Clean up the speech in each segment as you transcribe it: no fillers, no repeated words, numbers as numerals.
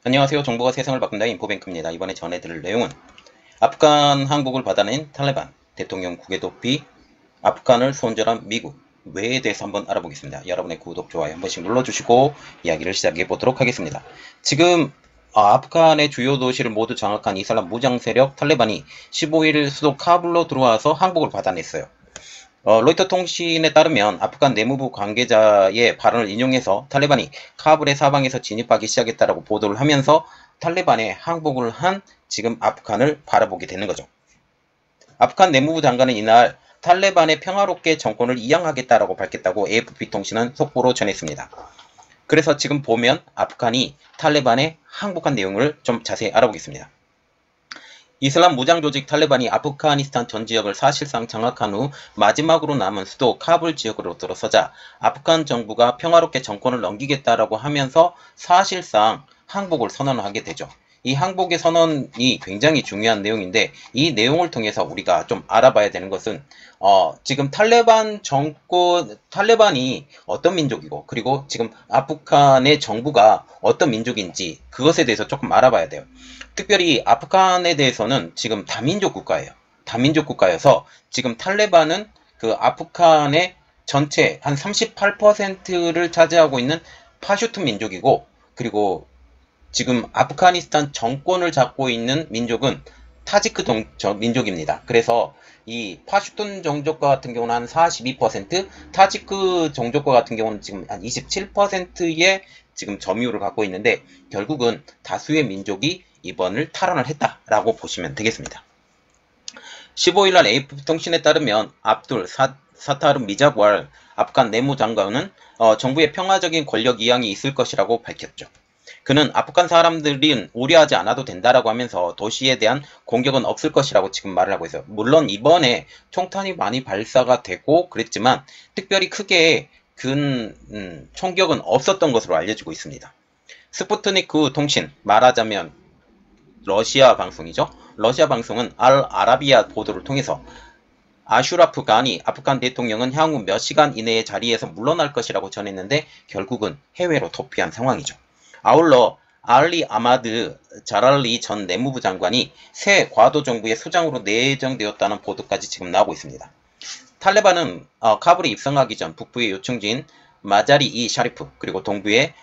안녕하세요. 정보가 세상을 바꾼다 인포뱅크입니다. 이번에 전해드릴 내용은 아프간 항복을 받아낸 탈레반, 대통령 국외 도피, 아프간을 손절한 미국, 왜에 대해서 한번 알아보겠습니다. 여러분의 구독, 좋아요 한 번씩 눌러주시고 이야기를 시작해 보도록 하겠습니다. 지금 아프간의 주요 도시를 모두 장악한 이슬람 무장 세력 탈레반이 15일 수도 카불로 들어와서 항복을 받아냈어요. 로이터 통신에 따르면 아프간 내무부 관계자의 발언을 인용해서 탈레반이 카불의 사방에서 진입하기 시작했다라고 보도를 하면서 탈레반의 항복을 한 지금 아프간을 바라보게 되는 거죠. 아프간 내무부 장관은 이날 탈레반의 평화롭게 정권을 이양하겠다라고 밝혔다고 AFP 통신은 속보로 전했습니다. 그래서 지금 보면 아프간이 탈레반에 항복한 내용을 좀 자세히 알아보겠습니다. 이슬람 무장 조직 탈레반이 아프가니스탄 전 지역을 사실상 장악한 후 마지막으로 남은 수도 카불 지역으로 들어서자 아프간 정부가 평화롭게 정권을 넘기겠다라고 하면서 사실상 항복을 선언하게 되죠. 이 항복의 선언이 굉장히 중요한 내용인데 이 내용을 통해서 우리가 좀 알아봐야 되는 것은 지금 탈레반이 어떤 민족이고 그리고 지금 아프간의 정부가 어떤 민족인지 그것에 대해서 조금 알아봐야 돼요. 특별히 아프간에 대해서는 지금 다민족 국가예요. 다민족 국가여서 지금 탈레반은 그 아프간의 전체 한 38%를 차지하고 있는 파슈트 민족이고 그리고 지금 아프가니스탄 정권을 잡고 있는 민족은 타지크 민족입니다. 그래서 이 파슈툰 종족과 같은 경우는 한 42%, 타지크 종족과 같은 경우는 지금 한 27%의 지금 점유율을 갖고 있는데 결국은 다수의 민족이 이번을 탈환을 했다라고 보시면 되겠습니다. 15일날 AF통신에 따르면 압둘 사타르 미자괄 아프간 내무장관은 정부의 평화적인 권력 이양이 있을 것이라고 밝혔죠. 그는 아프간 사람들은 우려하지 않아도 된다라고 하면서 도시에 대한 공격은 없을 것이라고 지금 말을 하고 있어요. 물론 이번에 총탄이 많이 발사가 되고 그랬지만 특별히 크게 총격은 없었던 것으로 알려지고 있습니다. 스푸트니크 통신, 말하자면 러시아 방송이죠. 러시아 방송은 알 아라비아 보도를 통해서 아슈라프 가니 아프간 대통령은 향후 몇 시간 이내에 자리에서 물러날 것이라고 전했는데 결국은 해외로 도피한 상황이죠. 아울러 알리 아마드 자랄리 전 내무부 장관이 새 과도 정부의 수장으로 내정되었다는 보도까지 지금 나오고 있습니다. 탈레반은 카불에 입성하기 전 북부의 요충지인 마자리 이 샤리프 그리고 동부의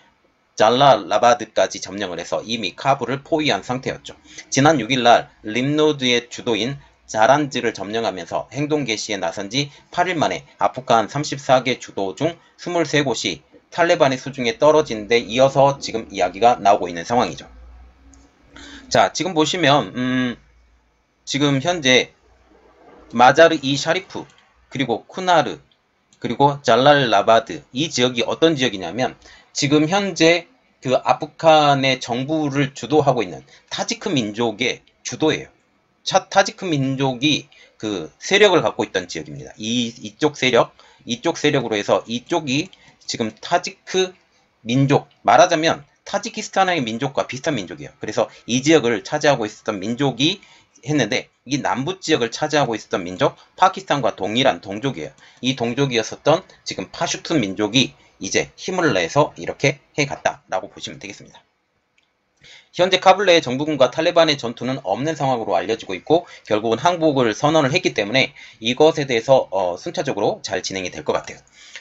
잘라라바드까지 점령을 해서 이미 카불을 포위한 상태였죠. 지난 6일날 림노드의 주도인 자란즈를 점령하면서 행동 개시에 나선 지 8일 만에 아프간 34개 주도 중 23곳이 탈레반의 수중에 떨어진 데 이어서 지금 이야기가 나오고 있는 상황이죠. 자, 지금 보시면 지금 현재 마자르 이 샤리프 그리고 쿠나르 그리고 잘랄라바드 이 지역이 어떤 지역이냐면 지금 현재 그 아프간의 정부를 주도하고 있는 타지크 민족의 주도예요. 타지크 민족이 그 세력을 갖고 있던 지역입니다. 이쪽 세력으로 해서 이쪽이 지금 타지크 민족, 말하자면 타지키스탄의 민족과 비슷한 민족이에요. 그래서 이 지역을 차지하고 있었던 민족이 했는데 이 남부 지역을 차지하고 있었던 민족, 파키스탄과 동일한 동족이에요. 이 동족이었었던 지금 파슈툰 민족이 이제 힘을 내서 이렇게 해갔다라고 보시면 되겠습니다. 현재 카불 내 정부군과 탈레반의 전투는 없는 상황으로 알려지고 있고 결국은 항복을 선언을 했기 때문에 이것에 대해서 순차적으로 잘 진행이 될 것 같아요.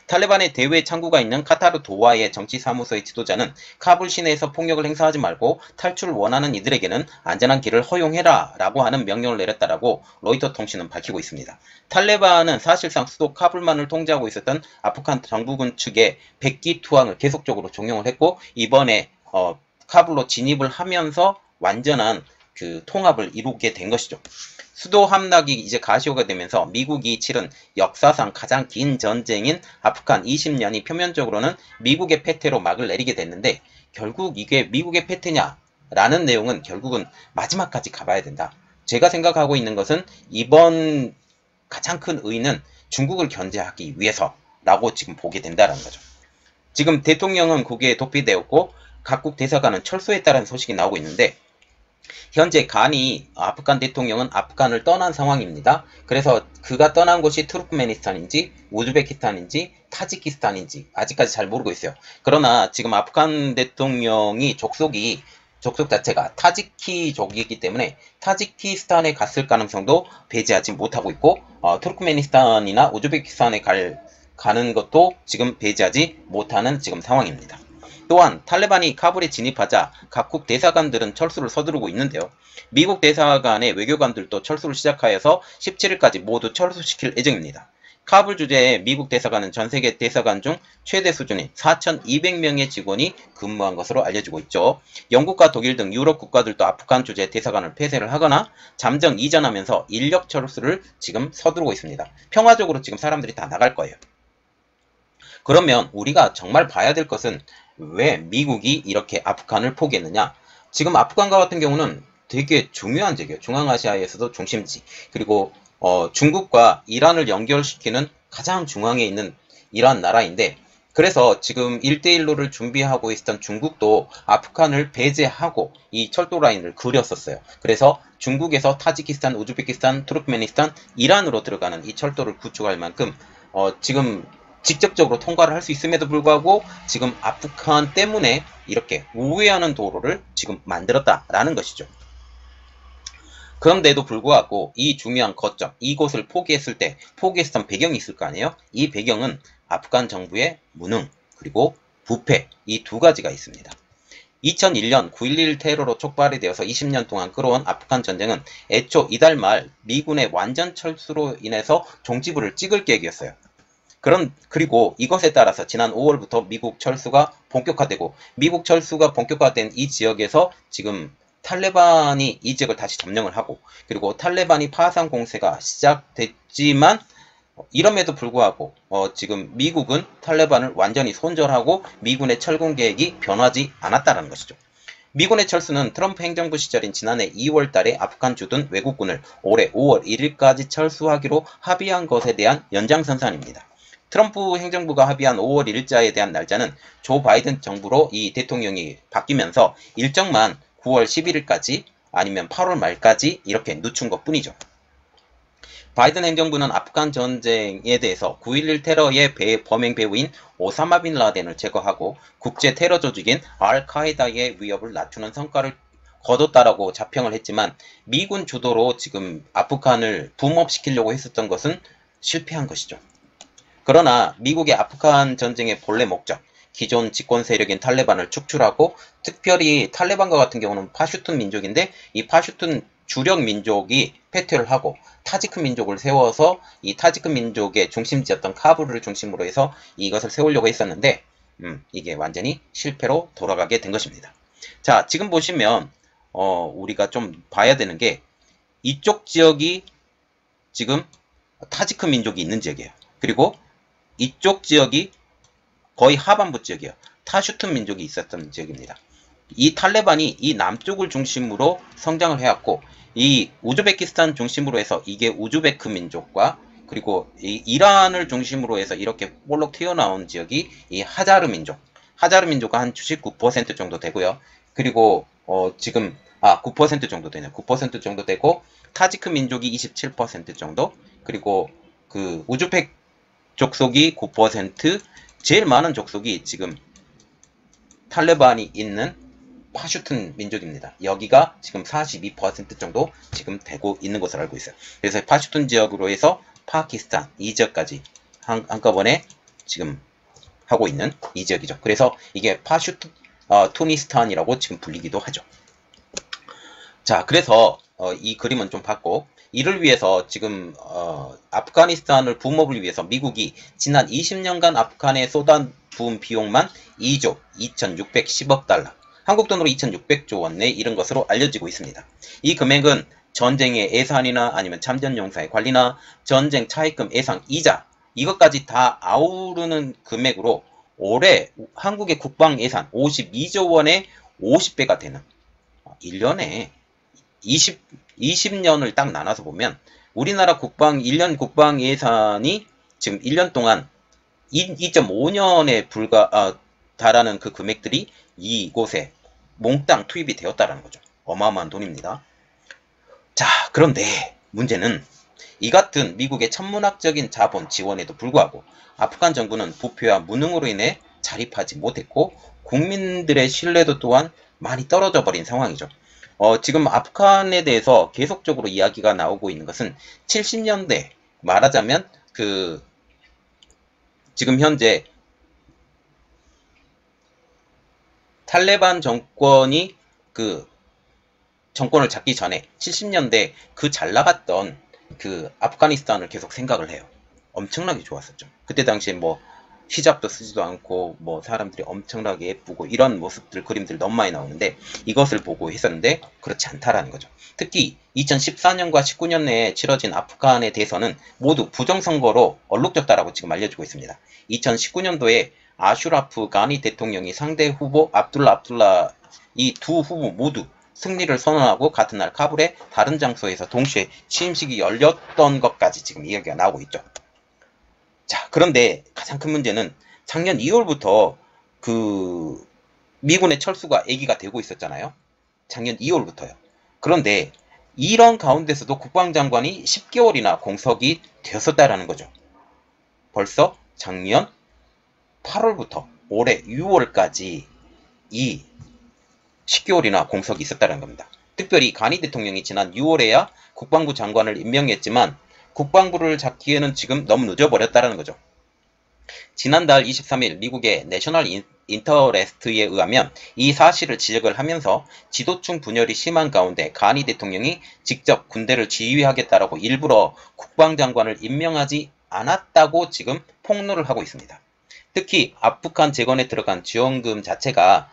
탈레반의 대외 창구가 있는 카타르 도하의 정치사무소의 지도자는 카불 시내에서 폭력을 행사하지 말고 탈출을 원하는 이들에게는 안전한 길을 허용해라 라고 하는 명령을 내렸다라고 로이터 통신은 밝히고 있습니다. 탈레반은 사실상 수도 카불만을 통제하고 있었던 아프간 정부군 측의 백기 투항을 계속적으로 종용을 했고 이번에 카불로 진입을 하면서 완전한 그 통합을 이루게 된 것이죠. 수도 함락이 이제 가시화가 되면서 미국이 치른 역사상 가장 긴 전쟁인 아프간 20년이 표면적으로는 미국의 패퇴로 막을 내리게 됐는데 결국 이게 미국의 패퇴냐 라는 내용은 결국은 마지막까지 가봐야 된다. 제가 생각하고 있는 것은 이번 가장 큰 의의는 중국을 견제하기 위해서라고 지금 보게 된다는 거죠. 지금 대통령은 국외에 도피되었고 각국 대사관은 철수했다는 소식이 나오고 있는데 현재 가니 아프간 대통령은 아프간을 떠난 상황입니다. 그래서 그가 떠난 곳이 투르크메니스탄인지 우즈베키스탄인지 타지키스탄인지 아직까지 잘 모르고 있어요. 그러나 지금 아프간 대통령이 족속이 족속 자체가 타지키족이기 때문에 타지키스탄에 갔을 가능성도 배제하지 못하고 있고 투르크메니스탄이나 우즈베키스탄에 가는 것도 지금 배제하지 못하는 지금 상황입니다. 또한 탈레반이 카불에 진입하자 각국 대사관들은 철수를 서두르고 있는데요. 미국 대사관의 외교관들도 철수를 시작하여서 17일까지 모두 철수시킬 예정입니다. 카불 주재의 미국 대사관은 전세계 대사관 중 최대 수준인 4,200명의 직원이 근무한 것으로 알려지고 있죠. 영국과 독일 등 유럽 국가들도 아프간 주재 대사관을 폐쇄를 하거나 잠정 이전하면서 인력 철수를 지금 서두르고 있습니다. 평화적으로 지금 사람들이 다 나갈 거예요. 그러면 우리가 정말 봐야 될 것은 왜 미국이 이렇게 아프간을 포기했느냐? 지금 아프간과 같은 경우는 되게 중요한 지역이에요. 중앙아시아에서도 중심지. 그리고 중국과 이란을 연결시키는 가장 중앙에 있는 이란 나라인데, 그래서 지금 1대1로를 준비하고 있었던 중국도 아프간을 배제하고 이 철도 라인을 그렸었어요. 그래서 중국에서 타지키스탄, 우즈베키스탄, 투르크메니스탄, 이란으로 들어가는 이 철도를 구축할 만큼 지금 직접적으로 통과를 할 수 있음에도 불구하고 지금 아프간 때문에 이렇게 우회하는 도로를 지금 만들었다라는 것이죠. 그런데도 불구하고 이 중요한 거점, 이곳을 포기했을 때 포기했던 배경이 있을 거 아니에요? 이 배경은 아프간 정부의 무능, 그리고 부패, 이 두 가지가 있습니다. 2001년 9.11 테러로 촉발이 되어서 20년 동안 끌어온 아프간 전쟁은 애초 이달 말 미군의 완전 철수로 인해서 종지부를 찍을 계획이었어요. 그리고 이것에 따라서 지난 5월부터 미국 철수가 본격화되고, 미국 철수가 본격화된 이 지역에서 지금 탈레반이 이 지역을 다시 점령을 하고, 그리고 탈레반이 파상 공세가 시작됐지만 이럼에도 불구하고 지금 미국은 탈레반을 완전히 손절하고 미군의 철군 계획이 변하지 않았다는 것이죠. 미군의 철수는 트럼프 행정부 시절인 지난해 2월 달에 아프간 주둔 외국군을 올해 5월 1일까지 철수하기로 합의한 것에 대한 연장선상입니다. 트럼프 행정부가 합의한 5월 1일자에 대한 날짜는 조 바이든 정부로 이 대통령이 바뀌면서 일정만 9월 11일까지 아니면 8월 말까지 이렇게 늦춘 것 뿐이죠. 바이든 행정부는 아프간 전쟁에 대해서 9.11 테러의 범행 배후인 오사마 빈 라덴을 제거하고 국제 테러 조직인 알카에다의 위협을 낮추는 성과를 거뒀다라고 자평을 했지만, 미군 주도로 지금 아프간을 붐업시키려고 했었던 것은 실패한 것이죠. 그러나 미국의 아프간 전쟁의 본래 목적, 기존 집권 세력인 탈레반을 축출하고, 특별히 탈레반과 같은 경우는 파슈툰 민족인데 이 파슈툰 주력 민족이 패퇴를 하고 타지크 민족을 세워서 이 타지크 민족의 중심지였던 카불을 중심으로 해서 이것을 세우려고 했었는데 이게 완전히 실패로 돌아가게 된 것입니다. 자, 지금 보시면 우리가 좀 봐야 되는 게, 이쪽 지역이 지금 타지크 민족이 있는 지역이에요. 그리고 이쪽 지역이 거의 하반부 지역이에요. 타슈툰 민족이 있었던 지역입니다. 이 탈레반이 이 남쪽을 중심으로 성장을 해왔고, 이 우즈베키스탄 중심으로 해서 이게 우즈베크 민족과, 그리고 이 이란을 중심으로 해서 이렇게 볼록 튀어나온 지역이 이 하자르 민족. 하자르 민족은 한 79% 정도 되고요. 그리고 지금 9% 정도 되네요. 9% 정도 되고, 타지크 민족이 27% 정도, 그리고 그 우즈벡 족속이 9%, 제일 많은 족속이 지금 탈레반이 있는 파슈툰 민족입니다. 여기가 지금 42% 정도 지금 되고 있는 것으로 알고 있어요. 그래서 파슈툰 지역으로 해서 파키스탄 이 지역까지 한꺼번에 지금 하고 있는 이 지역이죠. 그래서 이게 투니스탄이라고 지금 불리기도 하죠. 자, 그래서 이 그림은 좀 봤고, 이를 위해서 지금 아프가니스탄을 붐업을 위해서 미국이 지난 20년간 아프간에 쏟아부은 비용만 2조 2610억 달러, 한국 돈으로 2600조 원에 이른 것으로 알려지고 있습니다. 이 금액은 전쟁의 예산이나 아니면 참전용사의 관리나 전쟁 차입금 예상 이자, 이것까지 다 아우르는 금액으로 올해 한국의 국방 예산 52조 원의 50배가 되는, 1년에 20년을 딱 나눠서 보면 우리나라 1년 국방 예산이 지금 1년 동안 2.5년에 달하는 그 금액들이 이곳에 몽땅 투입이 되었다는 거죠. 어마어마한 돈입니다. 자, 그런데 문제는 이 같은 미국의 천문학적인 자본 지원에도 불구하고 아프간 정부는 부패와 무능으로 인해 자립하지 못했고, 국민들의 신뢰도 또한 많이 떨어져 버린 상황이죠. 지금 아프간에 대해서 계속적으로 이야기가 나오고 있는 것은 70년대 말하자면 지금 현재 탈레반 정권이 정권을 잡기 전에 70년대 잘 나갔던 아프가니스탄을 계속 생각을 해요. 엄청나게 좋았었죠. 그때 당시에 뭐 히잡도 쓰지도 않고 뭐 사람들이 엄청나게 예쁘고 이런 모습들 그림들 너무 많이 나오는데 이것을 보고 했었는데 그렇지 않다라는 거죠. 특히 2014년과 19년 내에 치러진 아프간에 대해서는 모두 부정선거로 얼룩졌다라고 지금 알려지고 있습니다. 2019년도에 아슈라프 가니 대통령이 상대 후보 압둘라 이 두 후보 모두 승리를 선언하고 같은 날 카불의 다른 장소에서 동시에 취임식이 열렸던 것까지 지금 이야기가 나오고 있죠. 자, 그런데 가장 큰 문제는 작년 2월부터 미군의 철수가 얘기가 되고 있었잖아요. 작년 2월부터요. 그런데 이런 가운데서도 국방장관이 10개월이나 공석이 되었었다라는 거죠. 벌써 작년 8월부터 올해 6월까지 이 10개월이나 공석이 있었다는 겁니다. 특별히 가니 대통령이 지난 6월에야 국방부 장관을 임명했지만 국방부를 잡기에는 지금 너무 늦어버렸다는 거죠. 지난달 23일 미국의 내셔널 인터레스트에 의하면 이 사실을 지적을 하면서 지도층 분열이 심한 가운데 가니 대통령이 직접 군대를 지휘하겠다라고 일부러 국방장관을 임명하지 않았다고 지금 폭로를 하고 있습니다. 특히 아프간 재건에 들어간 지원금 자체가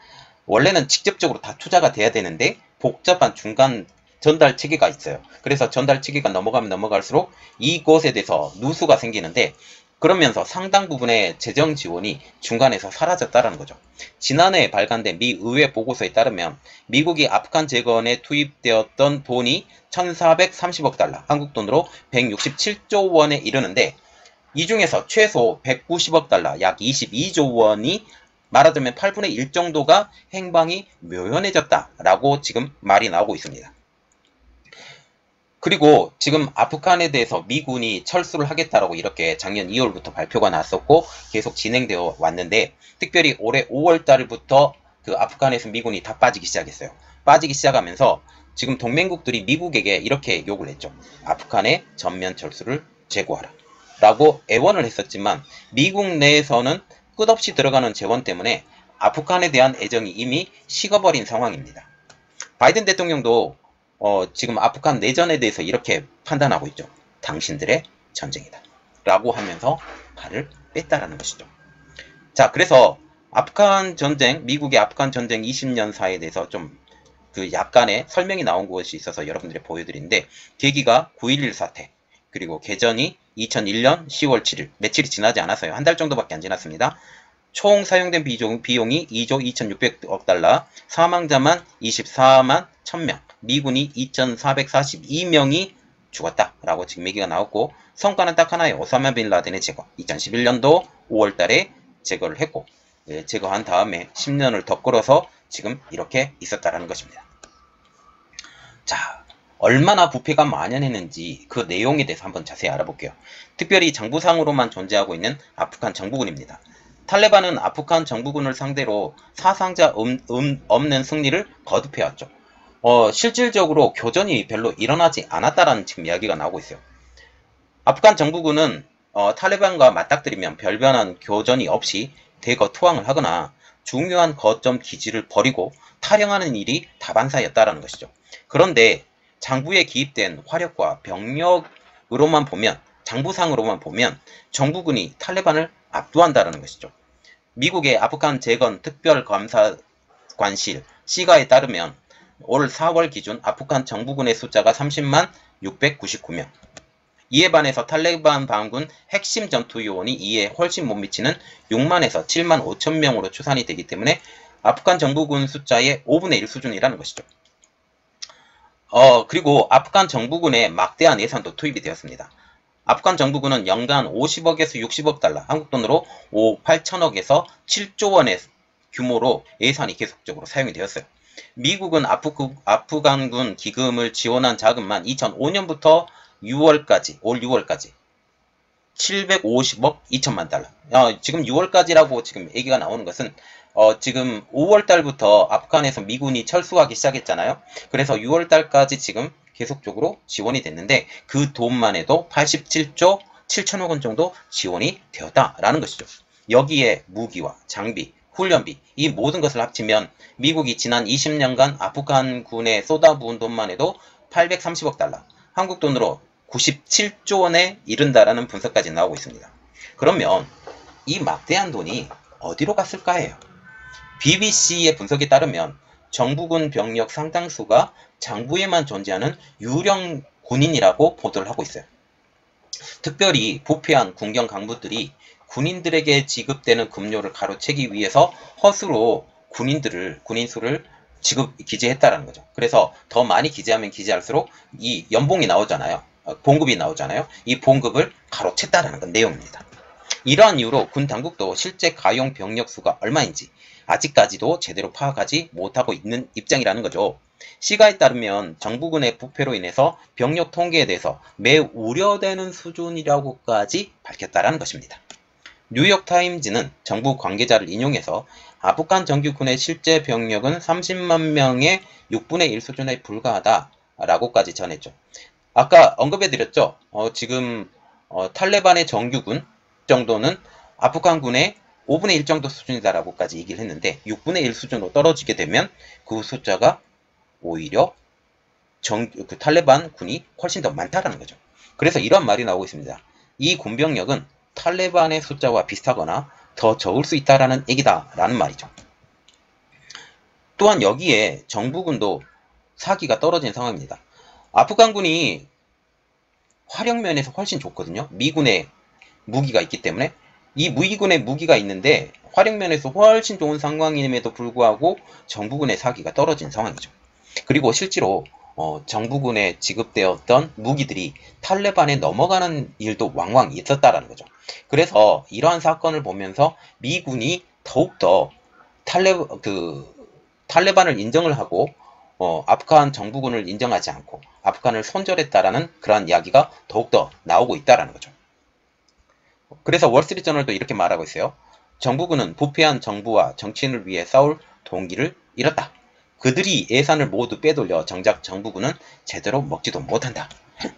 원래는 직접적으로 다 투자가 돼야 되는데 복잡한 중간 전달 체계가 있어요. 그래서 전달 체계가 넘어가면 넘어갈수록 이것에 대해서 누수가 생기는데 그러면서 상당 부분의 재정 지원이 중간에서 사라졌다는 거죠. 지난해 발간된 미 의회 보고서에 따르면 미국이 아프간 재건에 투입되었던 돈이 1,430억 달러, 한국 돈으로 167조 원에 이르는데 이 중에서 최소 190억 달러, 약 22조 원이 말하자면 8분의 1 정도가 행방이 묘연해졌다라고 지금 말이 나오고 있습니다. 그리고 지금 아프간에 대해서 미군이 철수를 하겠다라고 이렇게 작년 2월부터 발표가 났었고 계속 진행되어 왔는데 특별히 올해 5월 달부터 아프간에서 미군이 다 빠지기 시작했어요. 빠지기 시작하면서 지금 동맹국들이 미국에게 이렇게 욕을 했죠. 아프간의 전면 철수를 제고하라 라고 애원을 했었지만 미국 내에서는 끝없이 들어가는 재원 때문에 아프간에 대한 애정이 이미 식어버린 상황입니다. 바이든 대통령도 지금 아프간 내전에 대해서 이렇게 판단하고 있죠. 당신들의 전쟁이다 라고 하면서 발을 뺐다라는 것이죠. 자, 그래서 아프간 전쟁, 미국의 아프간 전쟁 20년사에 대해서 좀 약간의 설명이 나온 것이 있어서 여러분들이 보여드리는데 계기가 9.11 사태 그리고 개전이 2001년 10월 7일 며칠이 지나지 않았어요. 한 달 정도밖에 안 지났습니다. 총 사용된 비용이 2조 2,600억 달러, 사망자만 24만 1000명, 미군이 2,442명이 죽었다라고 지금 얘기가 나왔고 성과는 딱 하나의 오사마 빈 라덴의 제거. 2011년도 5월달에 제거를 했고 제거한 다음에 10년을 더 끌어서 지금 이렇게 있었다라는 것입니다. 자, 얼마나 부패가 만연했는지 그 내용에 대해서 한번 자세히 알아볼게요. 특별히 장부상으로만 존재하고 있는 아프간 정부군입니다. 탈레반은 아프간 정부군을 상대로 사상자 없는 승리를 거듭해왔죠. 실질적으로 교전이 별로 일어나지 않았다라는 지금 이야기가 나오고 있어요. 아프간 정부군은 탈레반과 맞닥뜨리면 별변한 교전이 없이 대거 투항을 하거나 중요한 거점 기지를 버리고 탈영하는 일이 다반사였다라는 것이죠. 그런데 장부에 기입된 화력과 병력으로만 보면 장부상으로만 보면 정부군이 탈레반을 압도한다는 것이죠. 미국의 아프간 재건 특별감사관실 시가에 따르면 올 4월 기준 아프간 정부군의 숫자가 30만 699명. 이에 반해서 탈레반 반군 핵심 전투 요원이 이에 훨씬 못 미치는 6만에서 7만 5천 명으로 추산이 되기 때문에 아프간 정부군 숫자의 5분의 1 수준이라는 것이죠. 그리고 아프간 정부군에 막대한 예산도 투입이 되었습니다. 아프간 정부군은 연간 50억에서 60억 달러, 한국 돈으로 5억 8천억에서 7조 원의 규모로 예산이 계속적으로 사용이 되었어요. 미국은 아프간군 기금을 지원한 자금만 2005년부터 올 6월까지 750억 2천만 달러. 지금 6월까지라고 지금 얘기가 나오는 것은 지금 5월 달부터 아프간에서 미군이 철수하기 시작했잖아요. 그래서 6월 달까지 지금 계속적으로 지원이 됐는데 그 돈만 해도 87조 7천억 원 정도 지원이 되었다라는 것이죠. 여기에 무기와 장비, 훈련비 이 모든 것을 합치면 미국이 지난 20년간 아프간군에 쏟아부은 돈만 해도 830억 달러, 한국 돈으로 97조 원에 이른다라는 분석까지 나오고 있습니다. 그러면 이 막대한 돈이 어디로 갔을까요? BBC의 분석에 따르면 정부군 병력 상당수가 장부에만 존재하는 유령 군인이라고 보도를 하고 있어요. 특별히 부패한 군경 간부들이 군인들에게 지급되는 급료를 가로채기 위해서 허수로 군인 수를 기재했다라는 거죠. 그래서 더 많이 기재하면 기재할수록 이 연봉이 나오잖아요. 봉급이 나오잖아요. 이 봉급을 가로챘다라는 건 내용입니다. 이러한 이유로 군 당국도 실제 가용 병력 수가 얼마인지 아직까지도 제대로 파악하지 못하고 있는 입장이라는 거죠. 시가에 따르면 정부군의 부패로 인해서 병력 통계에 대해서 매우 우려되는 수준이라고까지 밝혔다라는 것입니다. 뉴욕타임즈는 정부 관계자를 인용해서 아프간 정규군의 실제 병력은 30만 명의 6분의 1 수준에 불과하다라고까지 전했죠. 아까 언급해드렸죠. 지금 탈레반의 정규군 정도는 아프간군의 5분의 1 정도 수준이다라고까지 얘기를 했는데 6분의 1 수준으로 떨어지게 되면 그 숫자가 오히려 그 탈레반 군이 훨씬 더 많다라는 거죠. 그래서 이런 말이 나오고 있습니다. 이 군병력은 탈레반의 숫자와 비슷하거나 더 적을 수 있다라는 얘기다라는 말이죠. 또한 여기에 정부군도 사기가 떨어진 상황입니다. 아프간군이 화력면에서 훨씬 좋거든요. 미군의 무기가 있기 때문에 이 미군의 무기가 있는데 화력면에서 훨씬 좋은 상황임에도 불구하고 정부군의 사기가 떨어진 상황이죠. 그리고 실제로 정부군에 지급되었던 무기들이 탈레반에 넘어가는 일도 왕왕 있었다라는 거죠. 그래서 이러한 사건을 보면서 미군이 더욱더 탈레반을 인정을 하고 아프간 정부군을 인정하지 않고 아프간을 손절했다라는 그러한 이야기가 더욱더 나오고 있다라는 거죠. 그래서 월스트리트저널도 이렇게 말하고 있어요. 정부군은 부패한 정부와 정치인을 위해 싸울 동기를 잃었다. 그들이 예산을 모두 빼돌려 정작 정부군은 제대로 먹지도 못한다.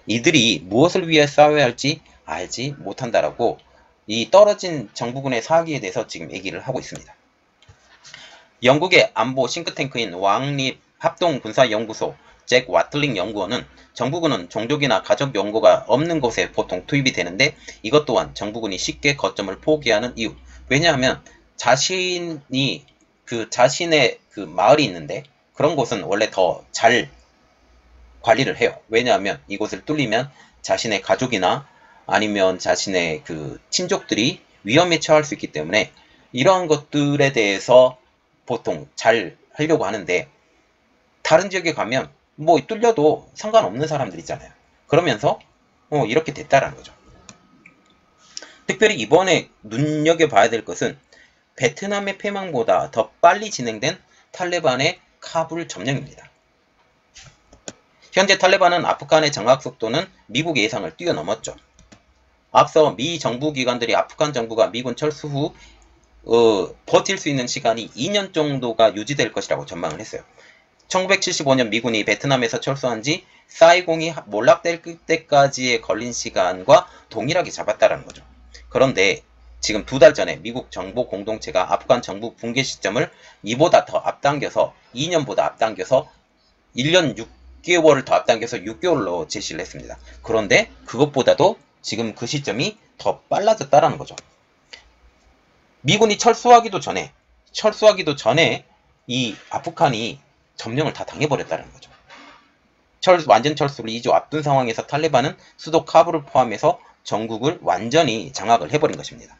이들이 무엇을 위해 싸워야 할지 알지 못한다라고 이 떨어진 정부군의 사기에 대해서 지금 얘기를 하고 있습니다. 영국의 안보 싱크탱크인 왕립 합동군사연구소 잭 와틀링 연구원은 정부군은 종족이나 가족 연고가 없는 곳에 보통 투입이 되는데 이것 또한 정부군이 쉽게 거점을 포기하는 이유. 왜냐하면 자신의 그 마을이 있는데 그런 곳은 원래 더 잘 관리를 해요. 왜냐하면 이곳을 뚫리면 자신의 가족이나 아니면 자신의 그 친족들이 위험에 처할 수 있기 때문에 이러한 것들에 대해서 보통 잘 하려고 하는데 다른 지역에 가면 뭐 뚫려도 상관없는 사람들 있잖아요. 그러면서 이렇게 됐다라는 거죠. 특별히 이번에 눈여겨봐야 될 것은 베트남의 패망보다 더 빨리 진행된 탈레반의 카불 점령입니다. 현재 탈레반은 아프간의 장악 속도는 미국 예상을 뛰어넘었죠. 앞서 미 정부기관들이 아프간 정부가 미군 철수 후 버틸 수 있는 시간이 2년 정도가 유지될 것이라고 전망을 했어요. 1975년 미군이 베트남에서 철수한 지 사이공이 몰락될 때까지의 걸린 시간과 동일하게 잡았다라는 거죠. 그런데 지금 2달 전에 미국 정보 공동체가 아프간 정부 붕괴 시점을 이보다 더 앞당겨서 2년보다 앞당겨서 1년 6개월을 더 앞당겨서 6개월로 제시를 했습니다. 그런데 그것보다도 지금 그 시점이 더 빨라졌다라는 거죠. 미군이 철수하기도 전에 이 아프간이 점령을 다 당해버렸다는 거죠. 완전 철수를 2주 앞둔 상황에서 탈레반은 수도 카불을 포함해서 전국을 완전히 장악을 해버린 것입니다.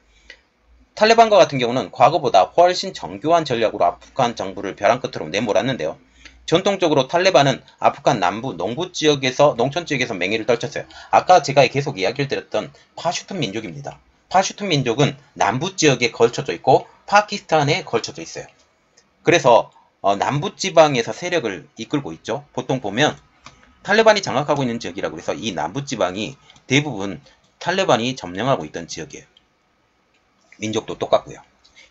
탈레반과 같은 경우는 과거보다 훨씬 정교한 전략으로 아프간 정부를 벼랑 끝으로 내몰았는데요. 전통적으로 탈레반은 아프간 남부 농촌 지역에서 맹위를 떨쳤어요. 아까 제가 계속 이야기를 드렸던 파슈툰 민족입니다. 파슈툰 민족은 남부 지역에 걸쳐져 있고 파키스탄에 걸쳐져 있어요. 그래서 남부 지방에서 세력을 이끌고 있죠. 보통 보면 탈레반이 장악하고 있는 지역이라고 해서 이 남부 지방이 대부분 탈레반이 점령하고 있던 지역이에요. 민족도 똑같고요.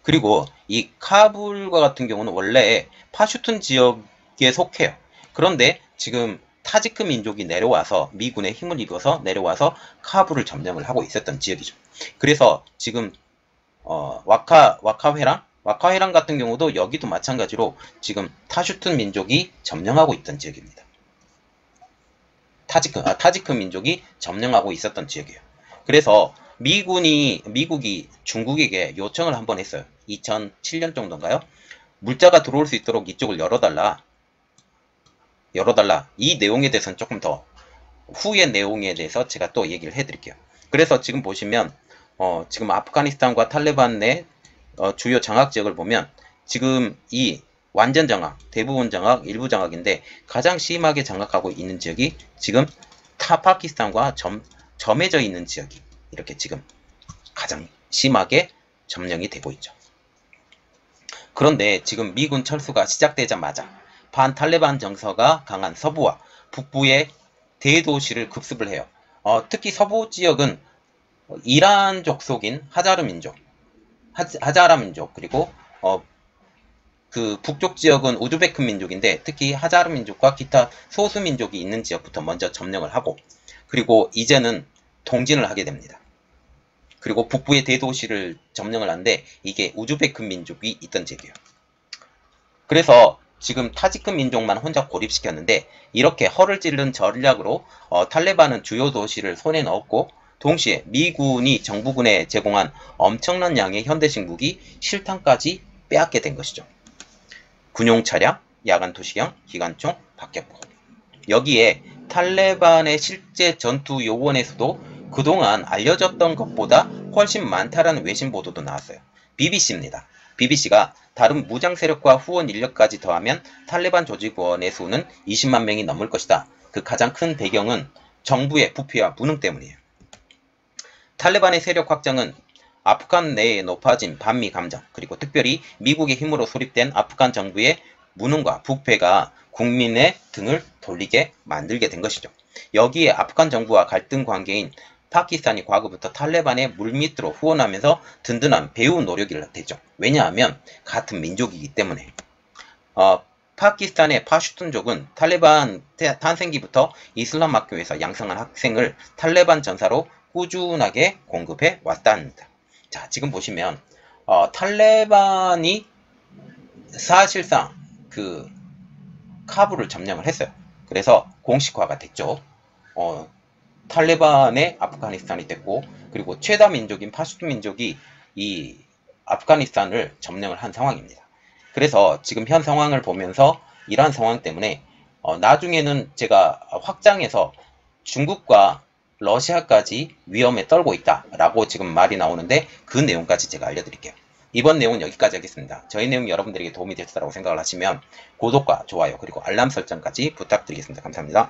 그리고 이 카불과 같은 경우는 원래 파슈툰 지역에 속해요. 그런데 지금 타지크 민족이 내려와서 미군의 힘을 입어서 내려와서 카불을 점령을 하고 있었던 지역이죠. 그래서 지금 와카회랑 같은 경우도 여기도 마찬가지로 지금 타슈툰 민족이 점령하고 있던 지역입니다. 타지크 민족이 점령하고 있었던 지역이에요. 그래서 미국이 중국에게 요청을 한번 했어요. 2007년 정도인가요? 물자가 들어올 수 있도록 이쪽을 열어달라. 이 내용에 대해서는 조금 더 후의 내용에 대해서 제가 또 얘기를 해드릴게요. 그래서 지금 보시면 지금 아프가니스탄과 탈레반 내 주요 장악 지역을 보면 지금 이 완전 장악, 대부분 장악, 일부 장악인데 가장 심하게 장악하고 있는 지역이 지금 파키스탄과 점해져 있는 지역이 이렇게 지금 가장 심하게 점령이 되고 있죠. 그런데 지금 미군 철수가 시작되자마자 반탈레반 정서가 강한 서부와 북부의 대도시를 급습을 해요. 특히 서부 지역은 이란족 속인 하자라 민족 그리고 그 북쪽 지역은 우즈베크 민족인데 특히 하자라 민족과 기타 소수 민족이 있는 지역부터 먼저 점령을 하고 그리고 이제는 통진을 하게 됩니다. 그리고 북부의 대도시를 점령을 하는데 이게 우즈베크 민족이 있던 지역이에요. 그래서 지금 타지크 민족만 혼자 고립시켰는데 이렇게 허를 찌르는 전략으로 탈레반은 주요 도시를 손에 넣었고 동시에 미군이 정부군에 제공한 엄청난 양의 현대식 무기, 실탄까지 빼앗게 된 것이죠. 군용 차량, 야간 투시형, 기관총, 박격포. 여기에 탈레반의 실제 전투 요원에서도 그동안 알려졌던 것보다 훨씬 많다라는 외신 보도도 나왔어요. BBC입니다. BBC가 다른 무장 세력과 후원 인력까지 더하면 탈레반 조직원의 수는 20만 명이 넘을 것이다. 그 가장 큰 배경은 정부의 부패와 무능 때문이에요. 탈레반의 세력 확장은 아프간 내에 높아진 반미 감정, 그리고 특별히 미국의 힘으로 수립된 아프간 정부의 무능과 부패가 국민의 등을 돌리게 만들게 된 것이죠. 여기에 아프간 정부와 갈등 관계인 파키스탄이 과거부터 탈레반의 물밑으로 후원하면서 든든한 배후 노력이 됐죠. 왜냐하면 같은 민족이기 때문에. 파키스탄의 파슈툰족은 탈레반 탄생기부터 이슬람 학교에서 양성한 학생을 탈레반 전사로 꾸준하게 공급해 왔다 합니다. 자, 지금 보시면 탈레반이 사실상 그 카불을 점령을 했어요. 그래서 공식화가 됐죠. 탈레반의 아프가니스탄이 됐고 그리고 최다 민족인 파슈툰 민족이 이 아프가니스탄을 점령을 한 상황입니다. 그래서 지금 현 상황을 보면서 이러한 상황 때문에 나중에는 제가 확장해서 중국과 러시아까지 위험에 떨고 있다라고 지금 말이 나오는데 그 내용까지 제가 알려드릴게요. 이번 내용은 여기까지 하겠습니다. 저희 내용이 여러분들에게 도움이 됐다고 생각을 하시면 구독과 좋아요 그리고 알람 설정까지 부탁드리겠습니다. 감사합니다.